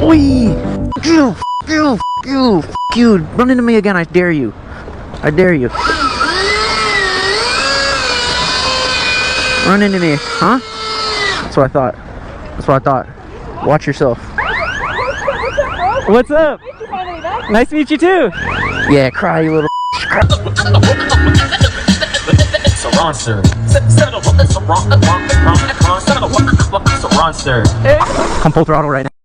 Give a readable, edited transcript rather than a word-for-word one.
Wee! You! Run into me again, I dare you. I dare you. Run into me, huh? That's what I thought. That's what I thought. Watch yourself. What's up? Nice to meet you too. Yeah, cry, you little. Surronster. Surronster. I'm full throttle right now.